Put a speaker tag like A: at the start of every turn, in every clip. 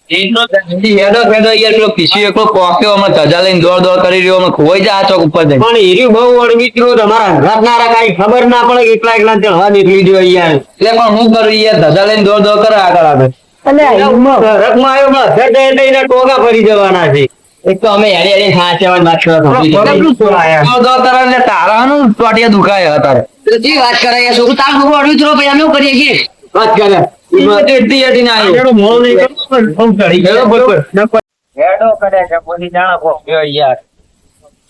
A: હેડો હેડો યાર પેલો પીસી એકલો પોક્યો અમે ધજા લઈને દોડ કરી રહ્યો અમે ખોવાઈ જાય આ ચોક ઉપર જઈને.
B: પણ હીરી બહુ અડમિત્રો તમારા ઘરના કઈ ખબર ના પડે એકલા એકલા ચડવા નીકળી ગયો યાર.
A: એટલે પણ હું કરું યાર ધજા લઈને દોડ કરે આગળ આગળ.
B: રકમાં આવ્યો પણ ધડ એને ટોગા ફરી જવાના છે. એક તો અમે હેડી હેડી ખાચેવા વાત કરો
A: દોડ કરે ને તારાનું ટોટિયા દુખાય અત્યારે.
C: જી વાત કરે યાર છોકરું તાર છોકરું અડવી થરો ભાઈ અમે શું કરીએ છીએ
B: વાત કરે
A: હેડી હેડીને આવ્યો.
B: મોડું નહીં કરો બહુ ચડી ગયો બરોબર.
A: હેડો કરે છે પછી જાણા પોક્યો યાર.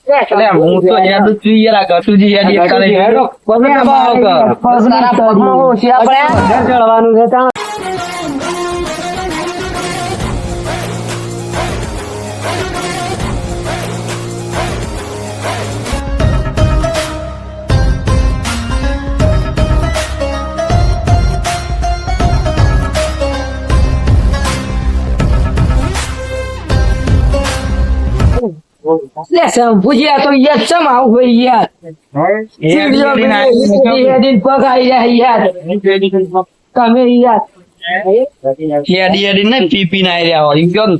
A: એટલે હું તો હેડ છું યાર આ ગટુજી હેડી કરે છે.
B: હેડો
C: તારા પગમાં ઓછિયા પડ્યા
B: ચડવાનું છે ત્યાં.
C: લે ભુજિયા તો યાર ચમ આવું હોય યાર હેડીને પગ આવી જાય યાર તમે યાર
A: હેડી હેડી ને પી ના રહ્યા હોય કેમ.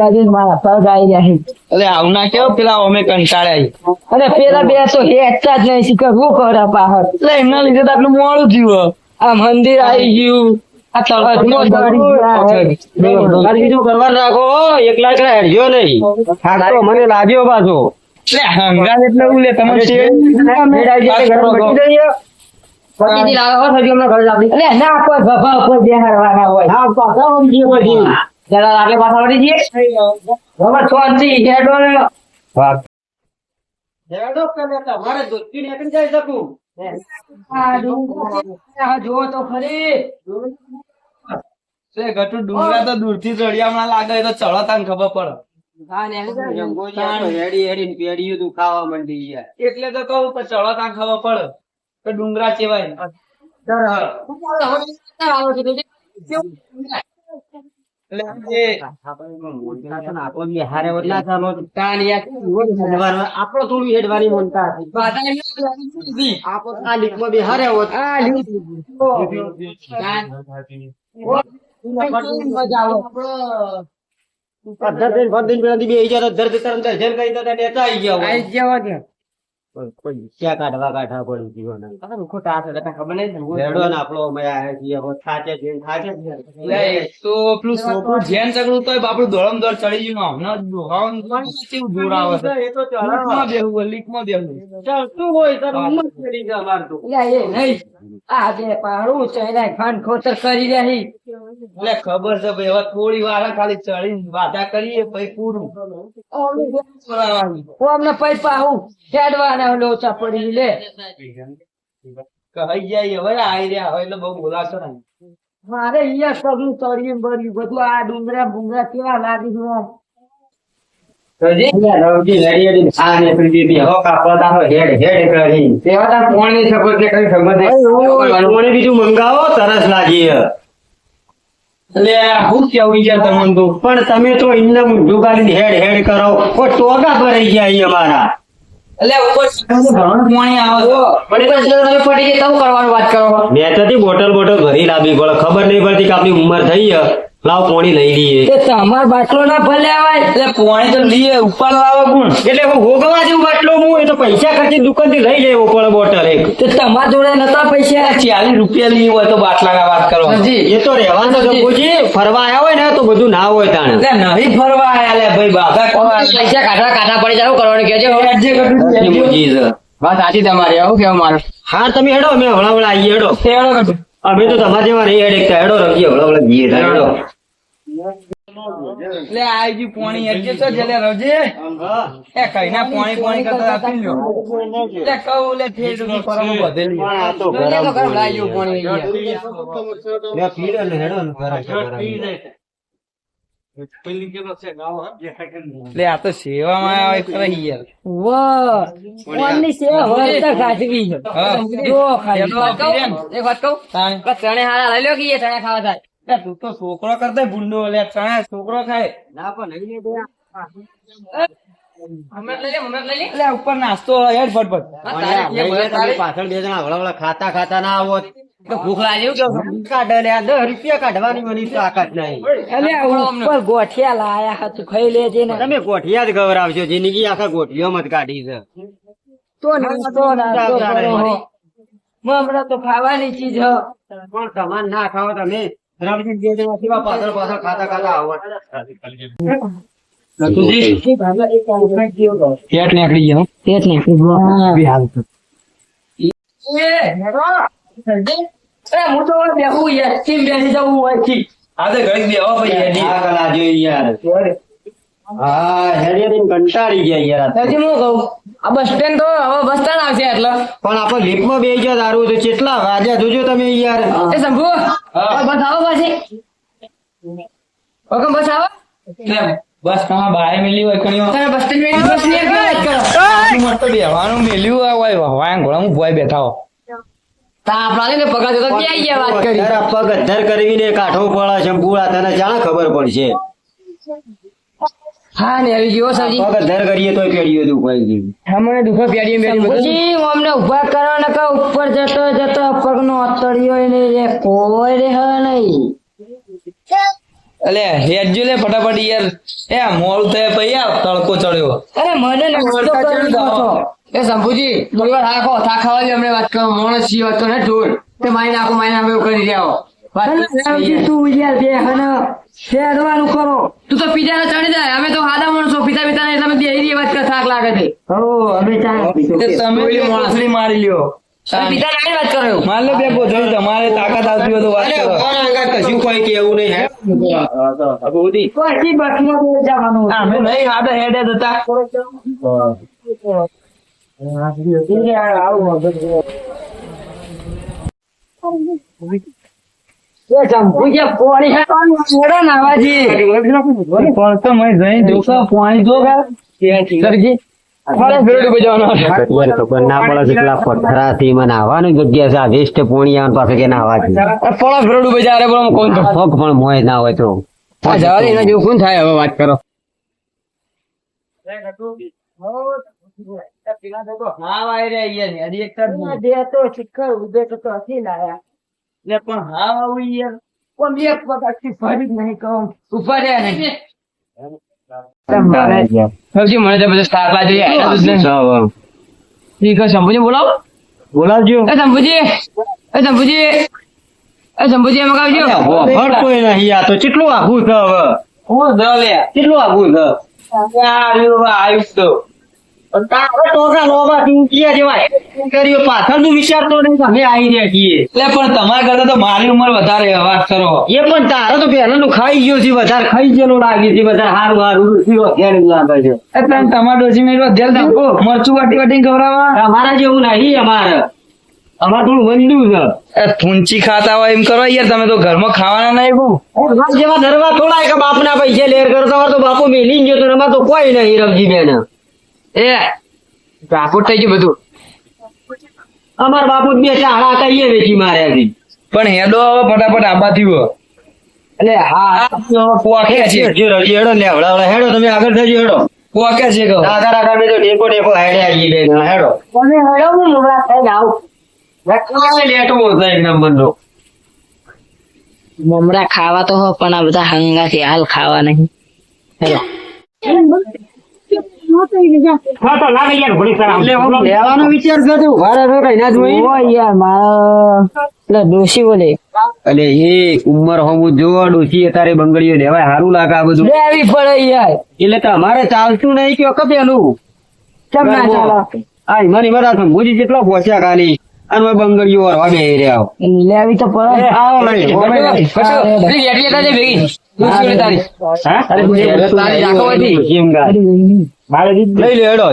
C: હેડીને મારા પગ આવી જાય
A: એટલે આવું ના કેવો પેલા અમે કંટાળ્યા.
C: અને પેલા બે તો હેડતા જ નહીં શીખર શું કરે બહાર
A: એટલે એમના લીધે તો આટલું મોડું થયું.
C: આ મંદિર આવી ગયું આ તળાવમાં ચડી ગયા.
B: બીજું કરવા રાખો એકલા એકલા હેડજો નહીં. થાક તો મને લાગ્યો પાછો.
A: એટલે હંગાત એટલે એવું લે તમે
C: પતિથી લાવે હો થજો અમને ઘરે લાવી એટલે ના કોઈ ભભા ઉપર બેહાડવાના હોય
B: હા પાછા ઊંઘી પછી.
C: જરા આગળ પાછા વળી જઈએ હવે છોડતી હેડો ને
B: હેડો કરે તમારે દોસ્તી નીકળી જાય શકું.
C: આ જુઓ તો ખરી
A: ગટુ ડુંગરા તો દૂર થી ચડિયામાં લાગે તો ચડો તાને ખબર પડે.
C: હા ને
B: હેડી હેડી પેડીયું તું ખાવા માંડી ગયા.
A: એટલે તો કહું કે ચડો તાને ખબર પડે કે ડુંગરા ચેવાય.
B: આપડો થોડું હેડવાની મનતા આ લીકમાં બિહારે હોત. ક્યાં કાઢવા કાઢવા પડ્યું જીવન
C: ખબર નહીં
B: હેડો ને આપડો અમે આયા છીએ હવે થાચે છે થાચે છે.
A: તો પેલું છોકરું જેન ચકડું તો બાપડું દોડમ દોડ ચડી ગયું હમણાં દોહાવાનું કેવું જોર આવે છે.
B: એ તો
A: લીકમાં બેહવું લીકમાં બેહવું.
B: ચાલતું હોય તાર ઉંમર ચડી જાય અમાર તો.
C: આ બે પાડું ચહેરા ખાન ખોતર કરી રહી
A: એટલે ખબર છે ભાઈ હવે થોડી વાર ખાલી ચડીને વાતા કરીએ પછી પૂરું.
C: હું અમને પૈસા હું હેડવાના લોચા પડી લે
A: કહી જાય હવે આવી રહ્યા હવે એટલે બહુ બોલાશો ને.
C: મારે અહીંયા સગલું ચડ્યું બળ્યું બધું આ ડુંગરા બુંગરા કેવા લાગી ગયું
B: રવજી હેડી હેડી આ ને પ્રીતિ બી હો કાપતા હો હેડ હેડ કરી તેવા તાર પોણી સપોર્ટ ને કઈ ખબર નહીં. પોણી બીજું મંગાવો તરસ લાગી હે.
A: એટલે હું કેવું યાર તમને તો
B: પણ તમે તો ઇન્ના મુંડું કાઢીને હેડ હેડ કરો કોઈ ટોગા ભરાઈ ગયા અહીં અમારા.
A: એટલે ઉપર ઘણું પાણી આવે
C: તમે પડી જાય તો કરવાનું વાત કરો
B: મેં તો બોટલ ભરી લાવી પડે ખબર નહીં પડતી કે આપણી ઉંમર થઈ હે લાવ પોણી લઈ લઈએ.
C: તમાર બાટલો ના ભલે આવાય
A: એટલે પાણી તો લઈએ ઉપર લાવે કોણ.
B: એટલે હું ભોગવા જેવું બાટલો હું એ તો પૈસા ખર્ચી દુકાન થી લઈ લેવો પડે બોટલ એક.
C: તો તમારા જોડે નતા પૈસા
A: 40 રૂપિયા લઈએ હોય તો બાટલા વાત કરો.
B: એ તો રહેવાનું જપુજી ફરવા આવ્યા હોય ને તો બધું ના હોય તાણે.
A: એટલે નહીં ફરવા આયા લે ભાઈ બાધા
C: પૈસા કાઢા પડી જાય કરવાનું કેજો
B: વાત સાચી તમારી આવું કેવું મારું. હા તમે હેડો અમે હળવળા આવીએ હેડો અમે તો તમારે જેવા નહીં હેડે હેડો રહીએ હળવળા જઈએ હેડો.
A: એટલે આ ગયું પાણી હેડજે તો જલે રવજે એ કઈના પાણી કરતા આપી લ્યો. એટલે કહું લે ફેર પરમ બધેલી
B: પણ આ તો
C: ગરમ લાગ્યું પાણી
B: લે પીડે ને હેડો ને
A: એટલે આ તો સેવામાં આવે ખરી યાર.
C: વાહ કોણની સેવા હોય તો ખાસી છે
A: હા.
C: જો ખાલી
A: એક વાત કહું?
C: એક વાત કહું
A: તાણે.
C: ચણે હારા લઈ લો કે એ ચણે ખાવા થાય
A: એટલે તું તો છોકરો કરતા ભૂંડો લે ચણા છોકરો ખાય.
B: ના પણ નહીં
C: હમણાં લઈ લે, હમણાં લઈ લે.
A: એટલે ઉપર નાસ્તો હેડ ફટફટ.
C: હા, તારે જે
B: ભાઈ,
C: બોલે
B: તમે
C: તારે.
B: પાછળ બે જણા હળવળ ખાતા ના આવો
C: તો ભૂખ લાગે એવું કેવું?
B: કાઢે લે, આ 10 રૂપિયા કાઢવાની મને તાકાત નહીં.
C: ઉપર ગોઠિયા લાયા હતું, ખાઈ લેજે ને.
B: તમે ગોઠિયા જ ગવરાવશો, જિંદગી આખા ગોઠિયોમાં જ કાઢી છે.
C: તો નાસ્તો કરો. મમરા તો ખાવાની ચીજ હ.
B: પણ તમારે ના ખાઓ તમે રમજી બે જણા કેવા પાછળ પાછળ ખાતા આવો.
A: પેટ નીકળી ગયો.
C: પેટ ને હું તો બેહું યાર, કેમ બેસી જવું હોય થી?
A: આ તો ઘડીક બેહો ભાઈ હેડી.
B: આ કલા જોઈ યાર. હા, હેડિયાથી કંટાળી ગયા યાર.
C: હજી હું કહું, આ બસ સ્ટેન્ડ તો હવે બસ સ્ટેન્ડ આવશે એટલે.
B: પણ આપણે લીફ્ટમાં બેસી ગયા દારૂ તો કેટલા વાગ્યા જોજો તમે યાર.
C: એ શંભુ, બસ આવો પાછી. ઓકે, બસ આવો.
A: બસ તમારે બહાર મેલી હોય કણીઓ.
C: તમે બસ સ્ટેન્ડ મેં બસ ની વાત કરો.
A: મસ્ત બેહવાનું મેલ્યું હોય વાયા ઘોડા ભોય બેઠા હો.
C: તા આપણા ને પગાર તો બે આઈ ગયા વાત કરી.
B: અધર પગ અધર કરવીને કાઢવો પડે છે પૂરા તને જાણે ખબર પડશે.
C: હા ને આવી ગયો સજી.
B: પગ અધર કરીએ તોય પેઢીઓ દુખાઈ ગઈ.
C: હમણે દુખો પેડીએ મેરી પછી અમને ઉભા કરો ને કે ઉપર જતો જતો પગનો અતળિયો ને રે કોઈ રે હ નહીં.
A: અલે હેડજો લે ફટાફટ યાર. એ મોડું થાય પછી આ તડકો ચડ્યો.
C: અરે મને નાસ્તો કરી દો છો. એ શંભુજી થોડી વાર રાખો, થા ખાવા દે, હમણે વાત કરો. મોણસ છી વાત કરો ને ઢોલ તે મારી નાખો એવું કરી રહ્યા તું યાર બે હને શેરવાનું કરો. તું તો પીઝા ચડી જાય, અમે તો સાદા માણસો પીતા પીતા નહીં, તમે બે વાત કર થાક લાગે છે. અમે
A: તમે મોસલી મારી લ્યો.
C: પીતા નહીં વાત કરો એવું.
A: માર લે બે ગોધડી તમારે તાકાત આવતી હોય તો વાત
B: અરે
A: કરો.
B: કોણ આગળ કશું કોઈ કેવું નહીં હે.
C: પછી બસમાં બે જવાનું.
A: અમે નહીં આપણે હેડે જતા. પણ તો મેં જઈને જોશો પાણી જો સરજી
B: ખબર ના પડે કેટલા પથરાથી મને આવવાની જગ્યા છે. આ વેસ્ટ પોણિયા પાસે કે ના આવવાથી પગ પણ મોય ના હોય તો
C: એના જેવું કોણ થાય? હવે વાત કરો.
A: હા વાય રે યાર હજી એક જ નહીં.
C: બે તો શિખર ઉદય તો હસી લાયા.
A: લે પણ હા આવું યાર.
C: પણ એક વખત ફરી જ નહીં કહું ઉપર રહ્યા નહીં. સૌથી મને તો બધું સ્ટાર બાજુ ઠીક છે. શંભુજી બોલાવો.
B: બોલાવજો.
C: એ શંભુજી, એ શંભુજી, એ શંભુજી એમાં આવજો.
B: વફર કોઈ નહીં. આ તો કેટલું આઘું છે હવે.
A: હું દો લે.
B: કેટલું આઘું છે.
A: આવ્યું તો
B: તારે ટોકા લોબા ટીંકિયા જેવા કર્યો પાછળનું વિચારતો નહીં. અમે આવી રહ્યા છીએ.
A: એટલે પણ તમારા કરતા તો મારી ઉંમર વધારે વાત કરો.
B: એ પણ તારે તો પહેલાનું ખાઈ ગયો છે. વધારે ખાઈ ગયેલું લાગે છે. વધારે હારું હારું લાગે છે.
A: એટલે તમારા ડોસી મેળવા ધ્યાન રાખો. મરચું વાટી વાટી ખવડાવવા.
B: અમારા જેવું નહીં. અમારે થોડું વંદું છે.
A: એ ફૂંચી ખાતા હોય એમ કરો યાર. તમે તો ઘરમાં ખાવાના નહીં બહુ.
B: અમારા જેવા ધરવા થોડા કે બાપના પૈસે લેર કરતા હોય તો બાપુ મેલી ગયો તો અમારે તો કોઈ નહીં. રમજી બેન
C: એ રાપોટ થઈ ગયું બધું.
B: અમારા બાપુ બે ચાળા કહીએ વેચી માર્યા છે.
A: પણ હેડો હવે ફટાફટ આબાથી હો.
C: એટલે હા
A: પોકે છે.
B: હેડો લે હળા હેડો. તમે આગળ થજો હેડો.
A: પોકે છે કહો.
B: આગળ આગળ તો ટેકો ટેકો હેડે આવી બે જણા હેડો.
C: તમે હેડો હું મોડા થઈને આવું.
B: લેટવું છે એક નંબરનો.
C: મમરા ખાવા તો હો પણ આ બધા હંગા છે, હાલ ખાવા નહીં. હેલો
B: લેવાનો વિચાર કરજો. વારા કઈ ના જોઈ.
C: ઓ યાર મારા એટલે ડોશી બોલે
B: અલે એ ઉંમર હોવું જો ડોસી અત્યારે બંગડીઓ લેવાય સારું લાગે આ બધું.
C: લેવી પડે યાર.
B: એટલે તમારે ચાલતું નહીં કે વખત પેલું
C: કેમ ના ચાલો?
B: આ મારી બધા શંભુજી જેટલો પહોંચ્યા ખાલી અને બંગડીઓ વરવા બે રહ્યા.
C: લેવી તો પડે.
B: આવો લઈ લઈ લે હેડો.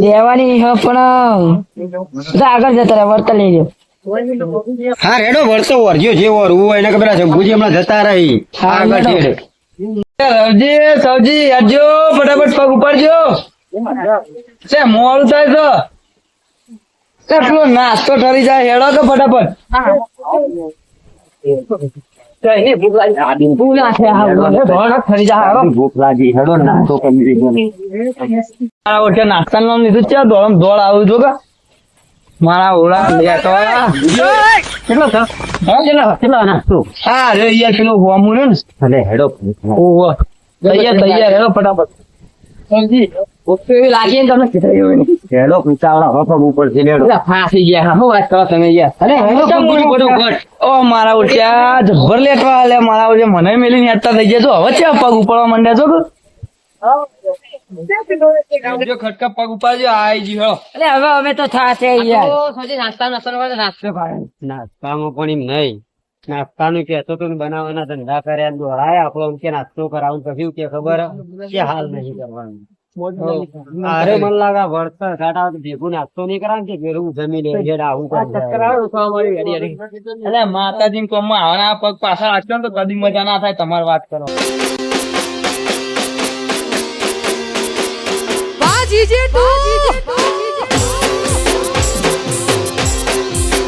C: લેવાની હ પણ બધા આગળ જતા રહે, વર્તા લઈ લો.
B: હા રેડો વળતો વરજો જે વરવું હોય એને ખબર શંભુજી હમણાં જતા રહી.
C: હા,
B: આગળ
C: હેડો.
B: છેડે.
A: રવજી સવજી હેડજો ફટાફટ પગ ઉપાડજો. છે મોડું થાય તો એટલો નાસ્તો ઠરી જાય. હેડો તો ફટાફટ.
B: ભૂખ લાગી હેડો નાસ્તો કરી દીધો
A: મારા ઓળખે નાસ્તાનું નામ લીધું છે દોડમ દોડ આવું જો કે મારા ઓળા લેતો આયા.
B: કેટલો થયો? કેટલો નાસ્તો
A: હા રે યાર પેલો હોમું ને
B: અરે હેડો
A: ઓહો તૈયાર હેડો ફટાફટ
C: એવી લાગી ને તમને કીધું એવું નહીં.
B: હેડો પીતાવડા હફમ ઉપર થી લેડો
C: બધા ફાંસી ગયા હા શું વાત કરો તમે યાર અરે હવે તો બધું બધું ઘટ.
A: ઓ મારા ઓળખ્યા જબ્બર લેટવા આલે મારા ઓળખે મને મેલીને હેડતા થઈ ગયા છો હવે છે પગ ઉપાડવા માંડ્યા છો કે જો ખટકા પગ ઉપાડજો આઈ જી હો
C: અરે હવે અમે તો થાશે યાર નાસ્તા નાસ્તો ભાડે
B: નાસ્તામાં પણ એમ નહીં નાસ્તાનું કેતો તો બનાવવાના ધંધા કર્યા દોડાય આપણો એમ કે નાસ્તો કરાવું પછી કે ખબર કે હાલ નહીં કરવાનું અરે મન લાગા વળતર કાઢા તો ભેગું નાસ્તો નહીં કરાવે કે પેલું જમી લે છે આવું
A: અરે માતાજી કોમમાં આવવાના પગ પાછળ આચો ને તો કદી મજા ના થાય તમારી વાત કરો